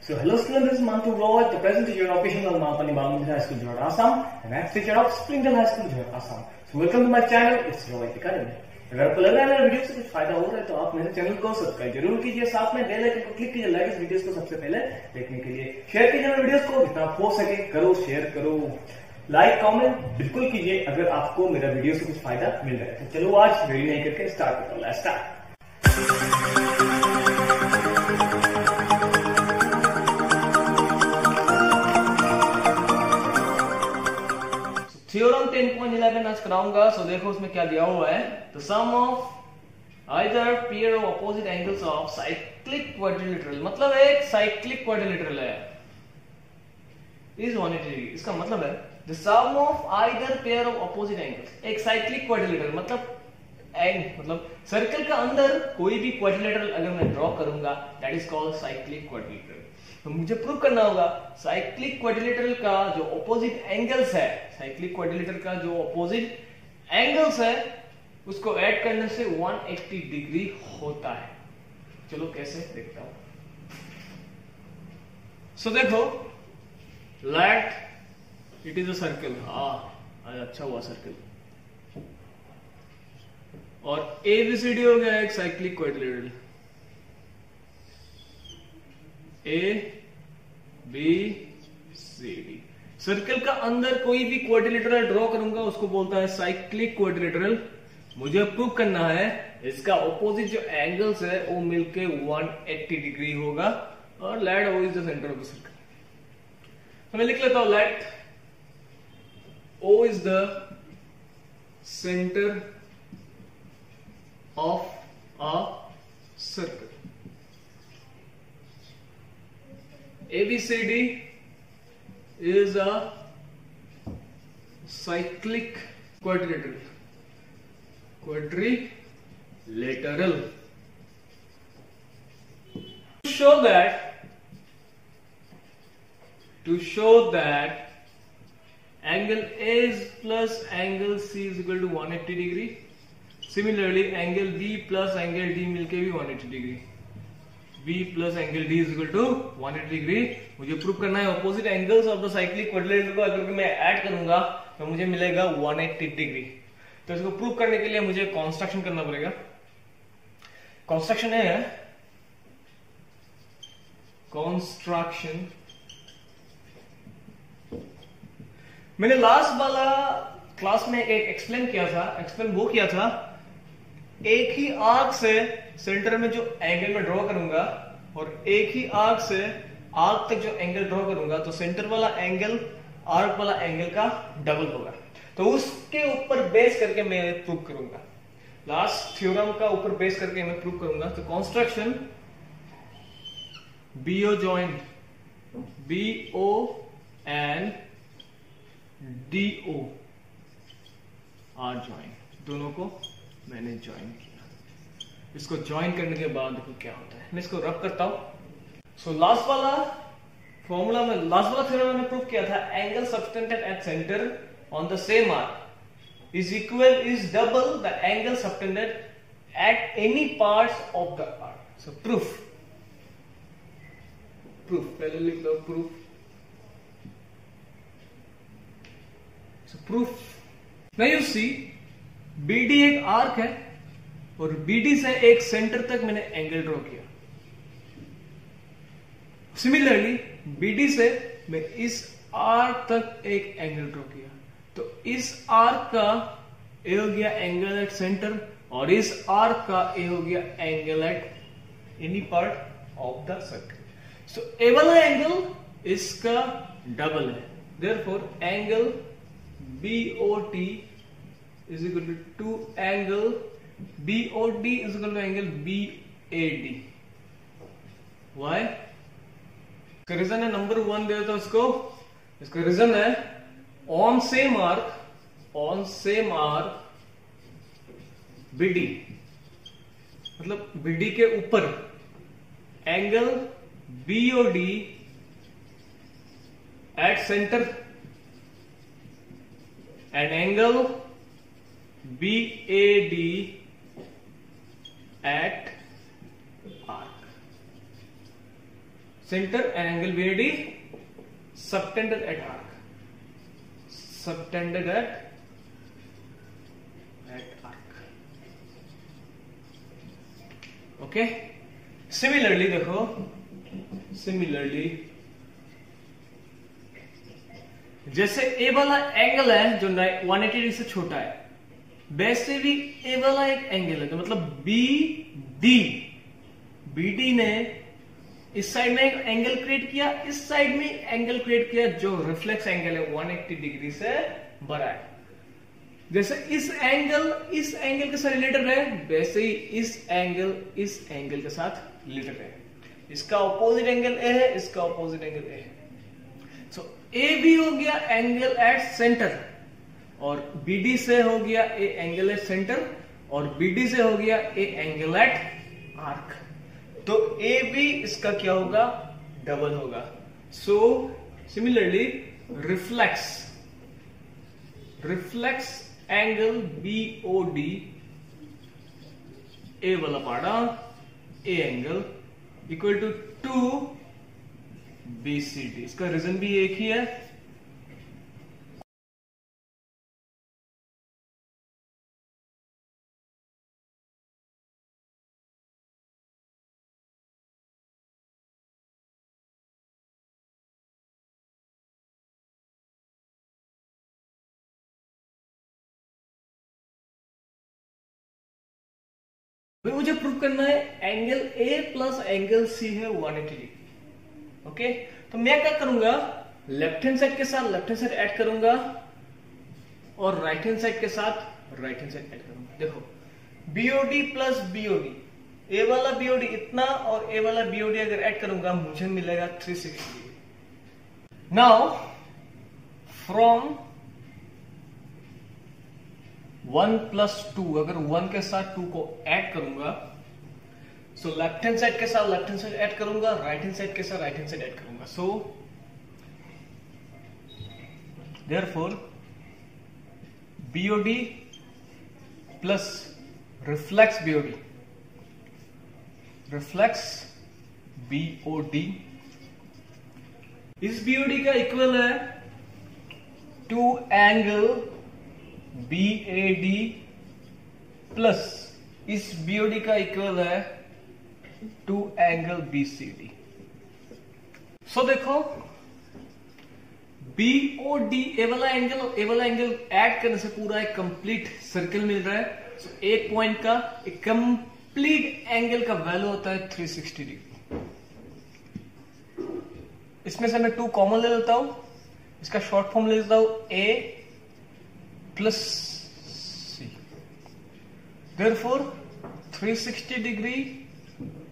So hello students, this is Mantu Roy, the present teacher of Official Malpani Bangladesh High School, Johor, Assam, and next teacher of Springdale High School, Johor, Assam. So welcome to my channel, it's Roy Academy. अगर आपको लग रहा है मेरे video से कुछ फायदा हो रहा है तो आप मेरे चैनल को सब्सक्राइब जरूर कीजिए, साथ में बेल आइकन को क्लिक कीजिए लाइक इस वीडियोस को सबसे पहले देखने के लिए। शेयर कीजिए मेरे वीडियोस को जितना हो सके करो, शेयर करो, लाइक कमेंट बिल्कुल कीजिए अगर आपको मेरा वीडियो से कुछ फायदा मिल रहा है। तो चलो आज देरी नहीं करके स्टार्ट करता हूं। Let's start. थ्योरम 10.11 आज कराऊंगा। सो देखो उसमें क्या दिया हुआ है, the sum of either pair of opposite angles of cyclic quadrilateral, मतलब एक साइक्लिक क्वाड्रिलेटरल है इज 180 डिग्री। इसका मतलब है the sum of either pair of opposite angles, एक साइक्लिक क्वाड्रिलेटरल मतलब सर्कल का अंदर कोई भी क्वाड्रिलेटरल अगर मैं ड्रॉ करूंगा that is called cyclic quadrilateral. तो मुझे प्रूव करना होगा साइक्लिक क्वाड्रिलेटरल का जो ऑपोजिट एंगल्स है, साइक्लिक क्वाड्रिलेटरल का जो ऑपोजिट एंगल्स है उसको ऐड करने से 180 डिग्री होता है। चलो कैसे देखता हूं। सो देखो let it is a circle, अच्छा हुआ सर्कल, और एबीसीडी हो गया एक cyclic quadrilateral, A B C D. Circle का अंदर कोई भी क्वाड्रिलेटरल ड्रॉ करूंगा उसको बोलता है साइक्लिक क्वाड्रिलेटरल। मुझे प्रूव करना है इसका ऑपोजिट जो एंगल्स है वो मिलके 180 डिग्री होगा, और let O is the centre of the circle. तो मैं लिख लेता हूं let O is the centre of a circle, ABCD is a cyclic quadrilateral. To show that angle A plus angle C is equal to 180 degree. Similarly, angle B plus angle D मिलके भी 180 degree. B plus angle D is equal to 180 degree. मुझे prove करना है opposite angles of the cyclic quadrilateral को अगर मैं add करूंगा तो मुझे मिलेगा 180 डिग्री। तो इसको प्रूव करने के लिए मुझे कंस्ट्रक्शन करना पड़ेगा। कंस्ट्रक्शन है कंस्ट्रक्शन, मैंने लास्ट वाला क्लास में एक एक्सप्लेन वो किया था, एक ही आर्क से सेंटर में जो एंगल में ड्रॉ करूंगा और एक ही आर्क से आर्क तक जो एंगल ड्रॉ करूंगा तो सेंटर वाला एंगल आर्क वाला एंगल का डबल होगा। तो उसके ऊपर बेस करके मैं प्रूव करूंगा, लास्ट थ्योरम का ऊपर बेस करके मैं प्रूव करूंगा। तो construction BO joint, BO and DO are joint, दोनों को मैंने ज्वाइन किया। इसको ज्वाइन करने के बाद देखो क्या होता है, मैं इसको रब करता हूं। सो लास्ट वाला फॉर्मूला में, लास्ट वाला थ्योरम मैंने प्रूव किया था, angle subtended at centre on the same arc is double the angle subtended at any parts of the arc. So proof पहले लिख लो proof. So proof now you see BD एक arc है और BD से एक सेंटर तक मैंने एंगल ड्रॉ किया। सिमिलरली BD से मैं इस आर्क तक एक एंगल ड्रॉ किया, तो इस आर्क का ए हो गया एंगल एट सेंटर और इस आर्क का ए हो गया angle at any part of the circle. So A वाला एंगल इसका डबल है, therefore angle BOT is equal to 2 angle BOD is equal to angle BAD. Why? इसका रीजन है नंबर 1 दे देता हूं इसको। इसका रीजन है ऑन सेम आर्क BD, मतलब BD के ऊपर angle BOD at centre and angle BAD at arc. center and angle BAD subtended at arc. Subtended at arc. Okay. Similarly देखो, similarly जैसे ए वाला एंगल है जो 180 डिग्री से छोटा है, वैसे भी ए वाला एक एंगल है, तो मतलब BD ने इस साइड में एक एंगल क्रिएट किया, इस साइड में एंगल क्रिएट किया जो रिफ्लेक्स एंगल है 180 डिग्री से बड़ा है। जैसे इस एंगल के साथ रिलेटेड है, वैसे ही इस एंगल के साथ रिलेटेड है। इसका ऑपोजिट एंगल ए है, इसका ऑपोजिट एंगल ए है। सो ए भी हो गया एंगल एट सेंटर, और BD से हो गया ए एंगल एट सेंटर, और BD से हो गया ए एंगल एट आर्क। तो ए भी इसका क्या होगा, डबल होगा। So similarly reflex angle BOD, A वाला part A angle equal to 2BCD। इसका रीजन भी एक ही है, मुझे प्रूव करना है angle A plus angle C है 180 डिग्री। ओके, तो मैं क्या करूंगा, लेफ्ट हैंड साइड के साथ लेफ्ट हैंड साइड ऐड करूंगा, और राइट हैंड साइड के साथ राइट हैंड साइड ऐड करूंगा। देखो BOD प्लस BOD, ए वाला BOD इतना और ए वाला BOD अगर ऐड करूंगा मुझे मिलेगा 360 डिग्री। नाउ फ्रॉम 1 प्लस 2, अगर 1 के साथ 2 को ऐड करूंगा, सो लेफ्ट हैंड साइड के साथ लेफ्ट हैंड साइड ऐड करूंगा, राइट हैंड साइड के साथ राइट हैंड साइड ऐड करूंगा। So therefore BOD plus reflex BOD, इस BOD का इक्वल है 2 एंगल BAD प्लस इस BOD का इक्वल है 2 एंगल BCD। सो देखो BOD ए वाला एंगल ऐड करने से पूरा एक कंप्लीट सर्कल मिल रहा है। सो एक पॉइंट का एक कंप्लीट एंगल का वैल्यू होता है 360 डिग्री। इसमें से मैं 2 कॉमन ले लेता हूं, इसका शॉर्ट फॉर्म ले लेता हूं A प्लस C। देयरफॉर 360 डिग्री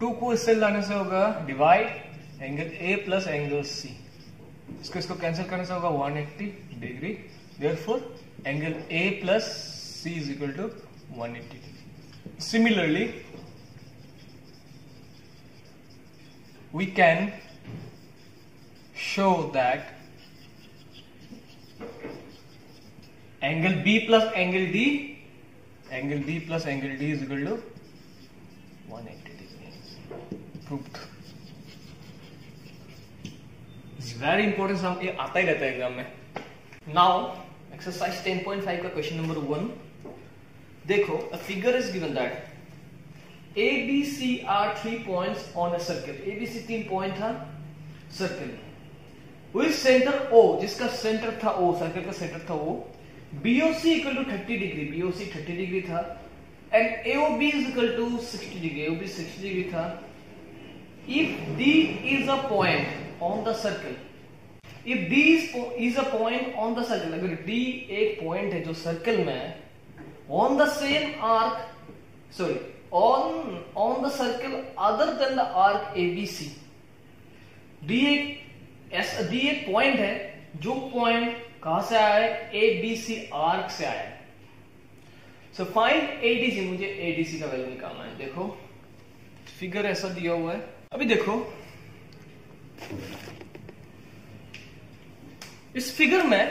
2 को इससे लाने से होगा divide angle A plus angle C, इसको कैंसिल करने से होगा 180 degree. Therefore angle A plus C is equal to 180 degree. Similarly we can show that angle B plus angle D is equal to 180 degree. Proved. It's very important, हम ये आता ही रहता है exam में। नाउ एक्सरसाइज 10.5 का question number 1 देखो, a figure is given that ABC are 3 points on a circle. ABC 3 point था circle में, विद सेंटर O, जिसका सेंटर था O, सर्कल का सेंटर था O, BOC equal to 30 degree, BOC 30 degree था, and AOB is equal to 60 degree, AOB 60 degree था। If D is a point on the circle, if D is a point on the circle, अगर D एक point है जो circle में है, on the same arc, sorry on the circle other than the arc ABC, D एक point है जो point कहां से आया है, ABC आर्क से आया है। सो फाइंड ADC, मुझे ADC का वैल्यू निकालना है। देखो फिगर ऐसा दिया हुआ है, अभी देखो इस फिगर में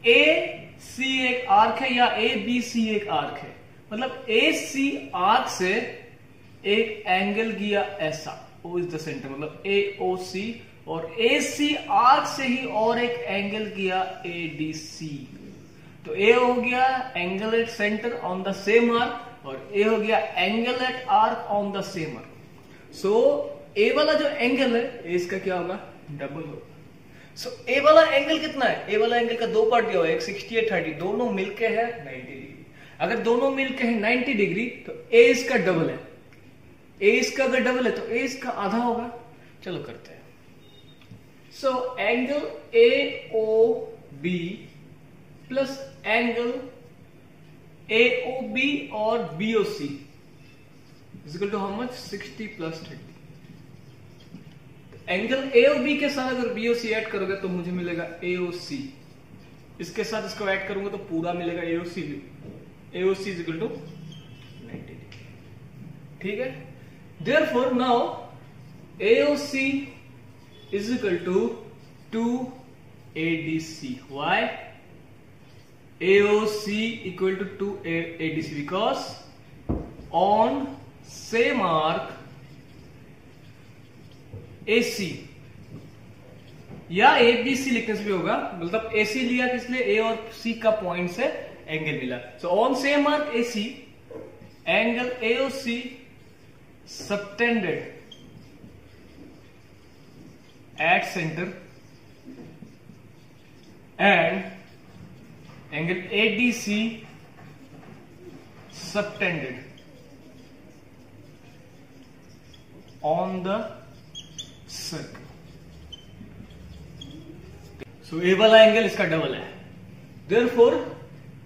AC एक आर्क है या ABC एक आर्क है, मतलब AC आर्क से एक एंगल गया ऐसा, O इज द सेंटर, मतलब AOC, और AC आर्क से ही और एक एंगल किया ADC। तो A हो गया angle at centre on the same arc, और A हो गया angle at arc on the same arc. So A वाला जो एंगल है इसका क्या होगा, डबल होगा। सो A वाला एंगल कितना है, A वाला एंगल का दो पार्ट दिया हुआ है, एक 60 और 30, दोनों मिलके है 90 डिग्री। अगर दोनों मिलके है 90 डिग्री तो A इसका डबल है, A इसका अगर डबल है तो A इसका आधा होगा। चलो करते हैं। So angle AOB plus angle AOB और BOC is equal to how much, 60 plus 30। Angle AOB के साथ अगर BOC ऐड करोगे तो मुझे मिलेगा AOC, इसके साथ इसको ऐड करूंगा तो पूरा मिलेगा AOC भी। AOC is equal to 90 degree, ठीक है। Therefore now AOC is equal to 2ADC. Why? AOC equal to 2ADC because on same arc AC या ABC लिखने से भी होगा, मतलब AC लिया किस लिए, A और C का पॉइंट से एंगल मिला। So on same arc AC angle AOC subtended at center and angle ADC subtended on the circle. So A वाला एंगल इसका डबल है, therefore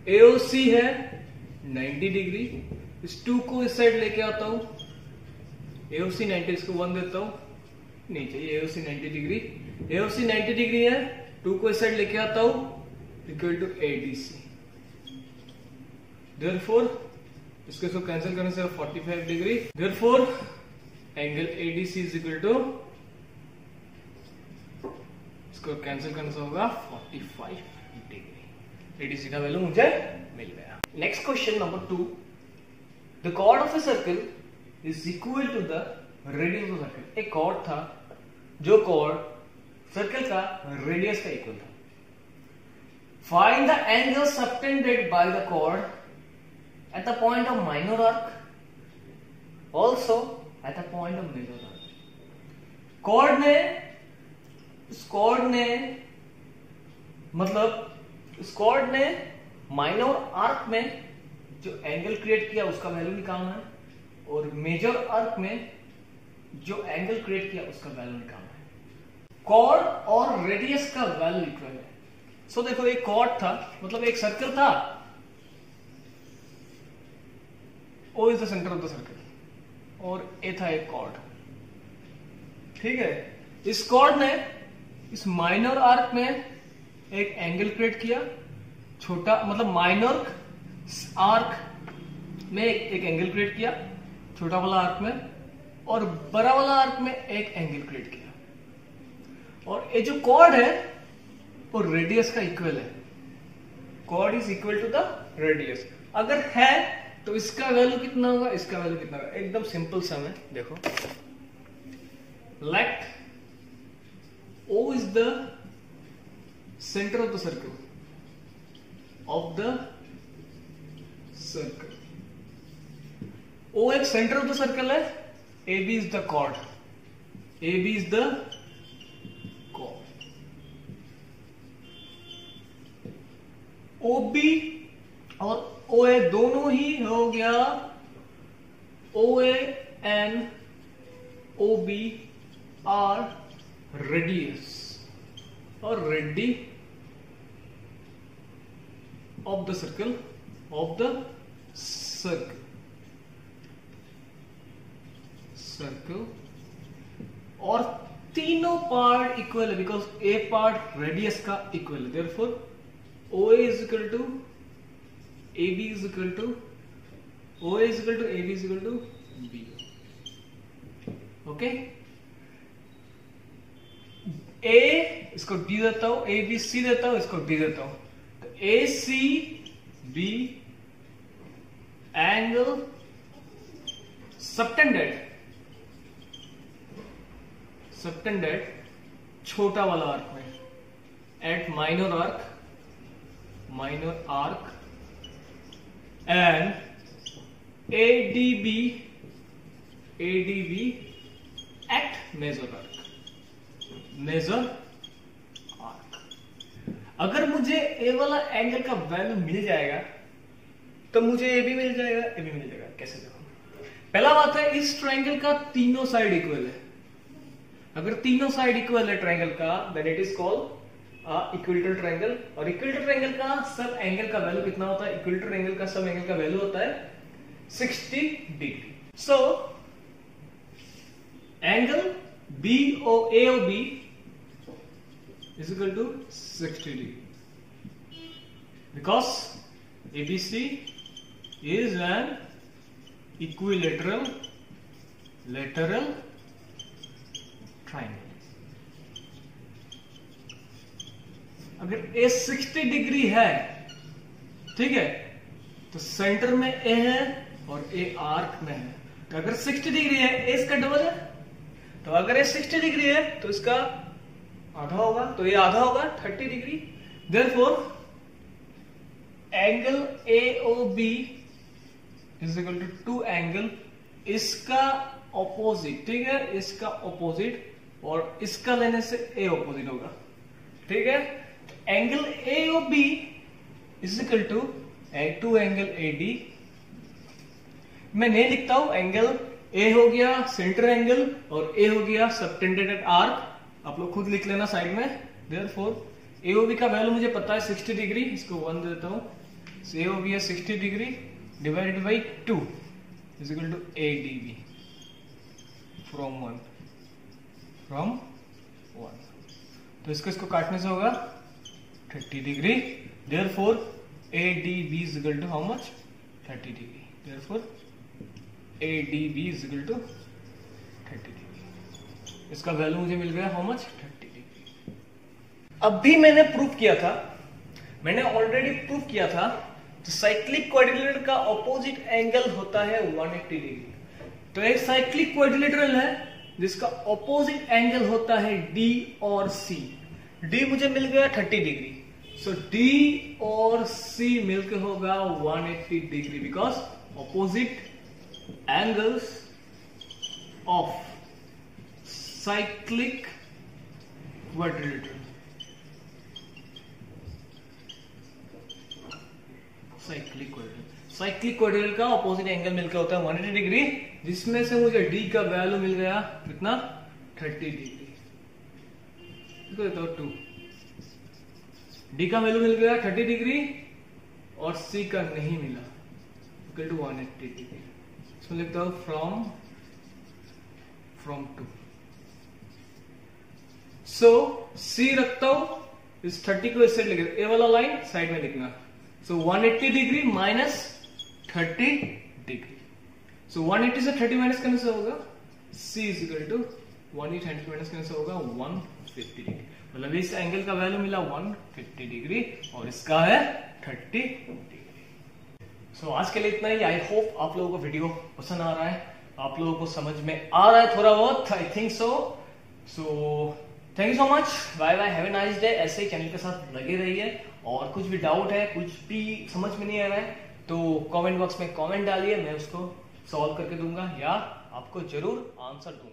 AOC है 90 डिग्री। इस 2 को इस साइड लेके आता हूं, AOC 90, इसको 1 देता हूं, नहीं चाहिए, AOC 90 डिग्री, AOC 90 डिग्री है, 2 को इस साइड लेके आता हूं, इक्वल टू ADC। Therefore इसको इसको कैंसिल करने से 45 degree, Therefore angle ADC is equal to, इसको कैंसिल करने से होगा 45 डिग्री। ADC का वैल्यू मुझे मिल गया। Next question number 2, the chord of a circle is equal to the radius of circle. एक कॉर्ड था जो कॉर्ड सर्कल का रेडियस का इक्वल था। Find the angle subtended by the chord at the point of minor arc, also at the point of major arc. इस chord ने minor arc में जो एंगल क्रिएट किया उसका वैल्यू निकालना है, और मेजर आर्क में जो एंगल क्रिएट किया उसका वैल्यू निकालना है। कॉर्ड और रेडियस का वैल्यू इक्वल है। सो देखो एक कॉर्ड था, मतलब एक सर्कल था, O is the centre of the circle, और ए था एक कॉर्ड, ठीक है। इस कॉर्ड ने इस माइनर आर्क में एक एंगल क्रिएट किया, छोटा मतलब माइनर आर्क में एक एंगल क्रिएट किया, छोटा वाला आर्क में, और बड़ा वाला आर्क में एक एंगल क्रिएट किया। और ये जो कॉर्ड है वो रेडियस का इक्वल है। Chord is equal to the radius. अगर है तो इसका वैल्यू कितना होगा, इसका वैल्यू कितना होगा, एकदम सिंपल सम है। देखो, let O is the centre of the circle O एक सेंटर ऑफ द सर्कल है, AB is the chord, AB is the chord. OB और OA दोनों ही हो गया OA and OB are radius और रेडी ऑफ द सर्कल और तीनों पार्ट इक्वल है, बिकॉज ए पार्ट रेडियस का इक्वल है। Therefore OA is equal to AB is equal to OA is equal to AB is equal to B। Okay, A इसको D देता हूं, ABC देता हूं, इसको D देता हूं, तो ACB एंगल सबटेंडेड सबटेंडेड छोटा वाला आर्क में at minor arc and ADB at major arc. अगर मुझे ए वाला एंगल का वैल्यू मिल जाएगा तो मुझे ए भी मिल जाएगा, ए भी मिल जाएगा। कैसे देखो, पहला बात है इस ट्रायंगल का तीनों साइड इक्वल है। अगर तीनों साइड इक्वल है ट्रायंगल का then it is called equilateral triangle. और इक्विलेटरल ट्रायंगल का सब एंगल का वैल्यू कितना होता है? इक्विलेटरल ट्रायंगल का सब एंगल का वैल्यू होता है 60 degree. So angle AOB is equal to 60 degree because ABC is an equilateral triangle। अगर A 60 डिग्री है, ठीक है, तो सेंटर में A है और A आर्क में है। तो अगर 60 डिग्री है, A इसका डबल है, तो अगर ये 60 डिग्री है तो इसका आधा होगा, तो ये आधा होगा 30 degree. Therefore angle AOB is equal to angle इसका ऑपोजिट, ठीक है, इसका ऑपोजिट, और इसका लेने से A ऑपोजिट होगा, ठीक है। Angle AOB is equal to angle AD। मैं नहीं लिखता हूं, एंगल A हो गया सेंटर एंगल और A हो गया सबटेंडेड आर्क, आप लोग खुद लिख लेना साइड में। देयरफॉर AOB का वैल्यू मुझे पता है 60 डिग्री, इसको 1 दे देता हूं। So AOB है 60 degree divided by 2 is equal to ADB from 1। तो इसको काटने से होगा 30 degree. Therefore ADB is equal to how much? 30 degree. Therefore ADB is equal to 30 degree. इसका वैल्यू मुझे मिल गया हाउ मच? 30 डिग्री। अभी मैंने प्रूफ किया था, मैंने ऑलरेडी प्रूफ किया था, तो साइक्लिक क्वाड्रिलेटरल का ऑपोजिट एंगल होता है 180 डिग्री। तो एक साइक्लिक क्वाड्रिलेटरल है जिसका ऑपोजिट एंगल होता है D और C। D मुझे मिल गया 30 डिग्री, सो D और C मिलकर होगा 180 degree because opposite angles of cyclic quadrilateral। Cyclic quadrilateral का ऑपोजिट एंगल मिलकर होता है 180 डिग्री, जिसमें से मुझे D का वैल्यू मिल गया कितना? 30 डिग्री। तो 2 D का वैल्यू मिल गया 30 डिग्री और C का नहीं मिला, इक्वल टू 180 डिग्री। इसमें लिखता हूं फ्रॉम 2। सो C रखता हूं, इस 30 को इस साइड लिख, ए वाला लाइन साइड में लिखना। So 180 degree minus 30 degree. So 180 से 30 माइनस करने से होगा C is equal to 180 minus करने से होगा 150 डिग्री। मतलब इस एंगल का वैल्यू मिला 150 डिग्री और इसका है 30 डिग्री। सो आज के लिए इतना ही। आई होप आप लोगों को वीडियो पसंद आ रहा है, आप लोगों को समझ में आ रहा है थोड़ा बहुत, I think so. Thank you so much, bye bye, have a nice day. ऐसे ही चैनल के साथ लगे रहिए, और कुछ भी डाउट है, कुछ भी समझ में नहीं आ रहा है तो कमेंट बॉक्स में कमेंट डालिए, मैं उसको सॉल्व करके दूंगा या आपको जरूर आंसर दूंगा।